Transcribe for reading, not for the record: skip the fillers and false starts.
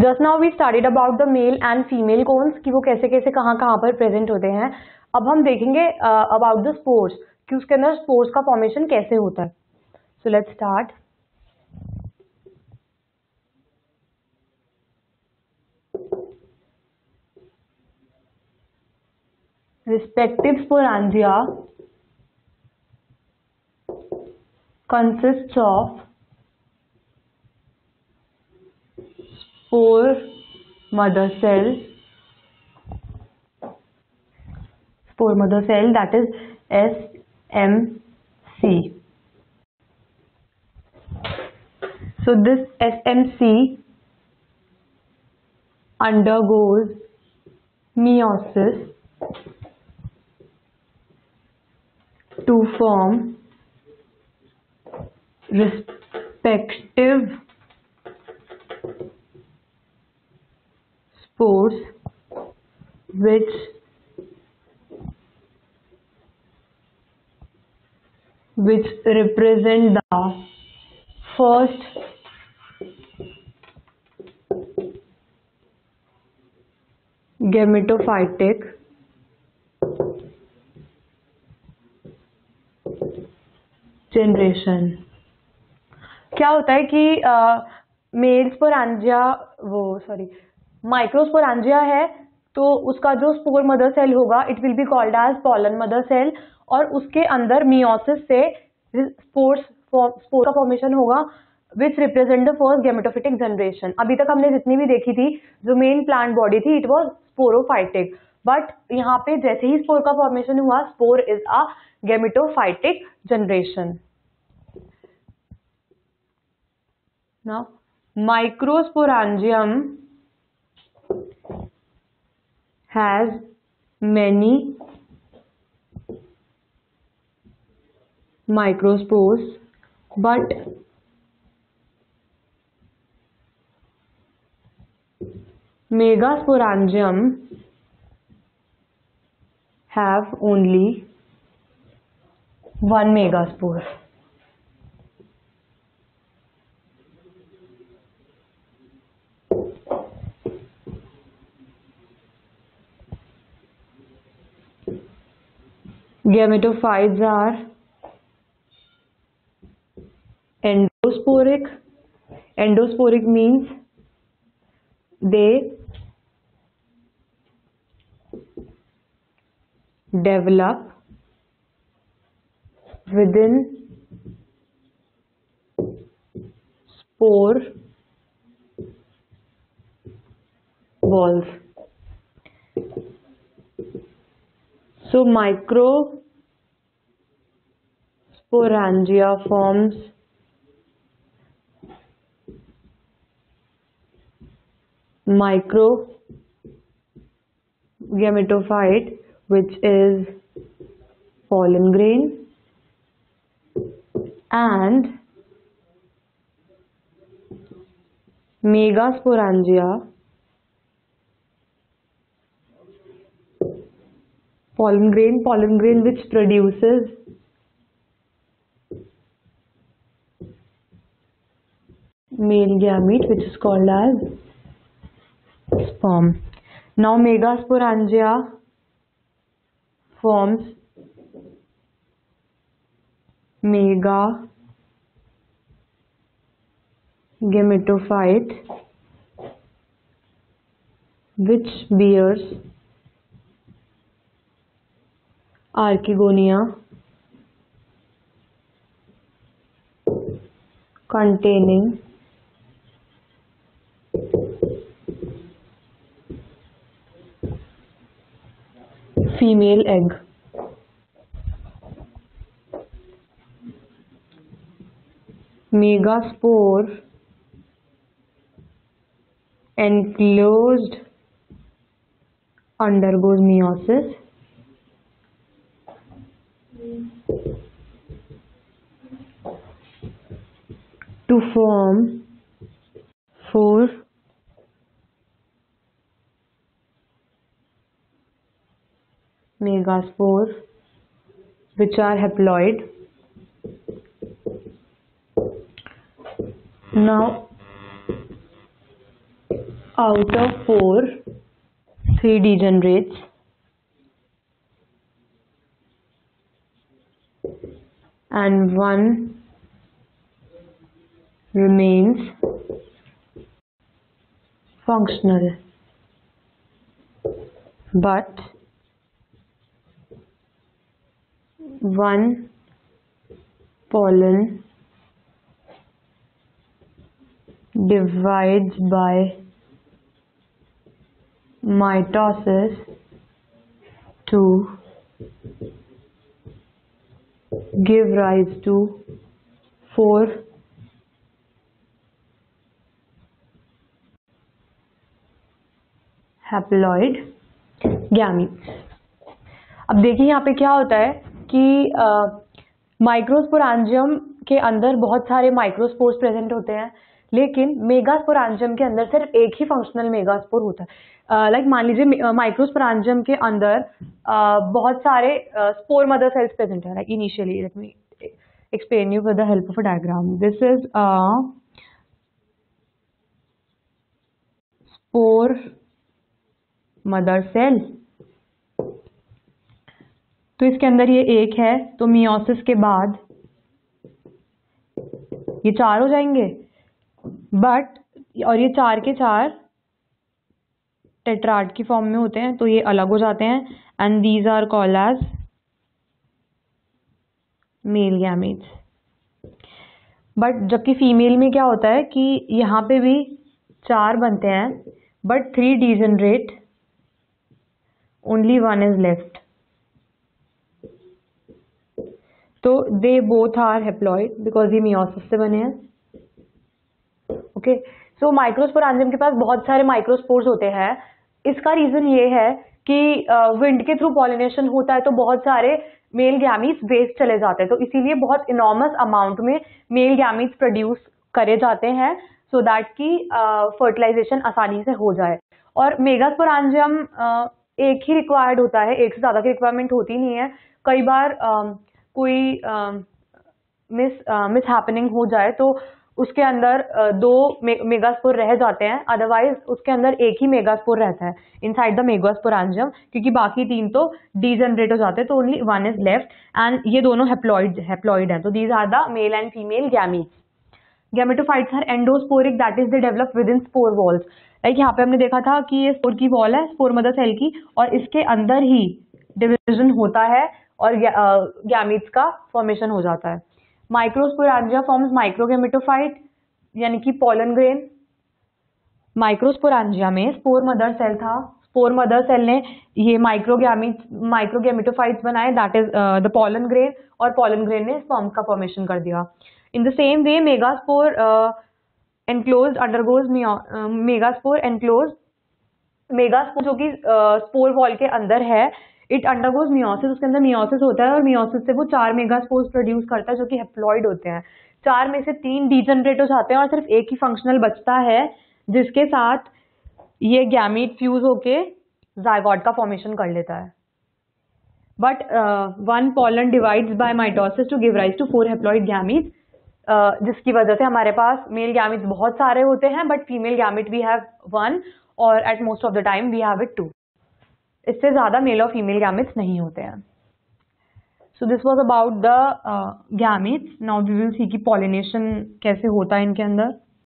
Just now we studied about the male and female cones कि वो कैसे कैसे कहाँ कहाँ पर प्रेजेंट होते हैं. अब हम देखेंगे अबाउट द स्पोर्स कि उसके अंदर स्पोर्स का फॉर्मेशन कैसे होता है. So let's start. Respective sporangia consists of spore mother cell that is SMC. So this SMC undergoes meiosis to form respective spores which represent the first gametophytic generation. क्या होता है कि मेल स्पोरेंजिया माइक्रोस्पोरेंजिया है तो उसका जो spore mother cell होगा it will be called as pollen mother cell और उसके अंदर मियोसिस से स्पोर का फॉर्मेशन होगा which represent the first gametophytic generation. अभी तक हमने जितनी भी देखी थी जो मेन प्लांट बॉडी थी इट वाज स्पोरोफाइटिक, बट यहाँ पे जैसे ही स्पोर का फॉर्मेशन हुआ spore is a gametophytic generation. Now, microsporangium has many microspores, but megasporangium have only one megaspore. Gametophytes are endosporic. Endosporic means they develop within spore walls. So microsporangia forms microgametophyte which is pollen grain, and megasporangia pollen grain which produces male gamete which is called as sperm. Now megasporangia forms megagametophyte which bears archegonia containing female egg. Megaspore enclosed undergoes meiosis to form 4 megaspores which are haploid. Now, out of 4, 3 degenerates and 1 remains functional, but 1 pollen divides by mitosis to give rise to 4 haploid gametes. अब देखिए यहाँ पे क्या होता है कि माइक्रोस्पोरांजियम के अंदर बहुत सारे माइक्रोस्पोर्स प्रेजेंट होते हैं, लेकिन मेगास्पोरांजियम के अंदर सिर्फ एक ही फंक्शनल मेगास्पोर होता है। लाइक मान लीजिए माइक्रोस्पोरांजियम के अंदर बहुत सारे स्पोर मदर सेल्स प्रेजेंट है। Like initially let me explain you with the help of a diagram. This is spore mother cell. तो इसके अंदर ये एक है, तो मियोसिस के बाद ये 4 हो जाएंगे, बट और ये 4 के 4 टेट्राड की फॉर्म में होते हैं, तो ये अलग हो जाते हैं and these are called as male gametes. But जबकि फीमेल में क्या होता है कि यहाँ पे भी 4 बनते हैं, but 3 degenerate, only 1 is left. तो they both are haploid because ये मियोसिस से बने हैं। ओके, सो माइक्रोस्पोरांजियम के पास बहुत सारे माइक्रोस्पोर्स होते हैं। इसका रीजन ये है कि विंड के थ्रू पॉलिनेशन होता है, तो बहुत सारे मेल गैमीट्स वेस्ट चले जाते हैं, तो इसीलिए बहुत इनॉर्मस अमाउंट में मेल गैमीट्स प्रोड्यूस करे जाते हैं सो दैट कि फर्टिलाइजेशन आसानी से हो जाए। और मेगास्पोरांजियम एक ही रिक्वायर्ड होता है, एक से ज़्यादा की रिक्वायरमेंट होती नहीं है। कई बार कोई मिस हैपनिंग हो जाए तो उसके अंदर 2 मेगास्पोर रह जाते हैं, अदरवाइज उसके अंदर एक ही मेगास्पोर रहता है इनसाइड द मेगास्पोरांजियम, क्योंकि बाकी 3 तो डीजनरेट हो जाते हैं, तो ओनली 1 इज लेफ्ट एंड ये दोनों हैप्लॉइड हैं। तो these are the male and female gametes. Gametophytes are endosporic, that is they develop within spore walls. Like यहाँ पे हमने देखा था कि ये स्पोर की वॉल है, स्पोर मदर सेल की, और इसके अंदर ही डिविजन होता है और गैमीट्स का फॉर्मेशन हो जाता है। माइक्रोस्पोरांजिया फॉर्म्स माइक्रोगैमेटोफाइट यानी कि पॉलन ग्रेन। माइक्रोस्पोरांजिया में स्पोर मदर सेल था, स्पोर मदर सेल ने ये माइक्रोगैमेटोफाइट्स बनाए, that is the pollen grain, और पॉलन ग्रेन ने स्पर्म का फॉर्मेशन कर दिया। In the same way megaspore enclosed undergoes megaspore जो कि स्पोर वॉल के अंदर है, इट अंडरगोज मियोसिस, उसके अंदर मियोसिस होता है और मियोसिस से वो 4 मेगास्पोर्स प्रोड्यूस करता है जो कि हैप्लॉइड होते हैं। 4 में से 3 डीजनरेट हो जाते हैं और सिर्फ एक ही फंक्शनल बचता है, जिसके साथ ये गैमीट फ्यूज होके जायगोट का फॉर्मेशन कर लेता है। But 1 pollen divides by mitosis to give rise to 4 haploid gametes, जिसकी वजह से हमारे पास मेल गैमीट्स बहुत सारे होते हैं, but female gamete we have 1 और at most of the time we have it 2। इससे ज्यादा मेल और फीमेल गैमेट्स नहीं होते हैं। So this was about the gametes. Now we will see कि पॉलिनेशन कैसे होता है इनके अंदर।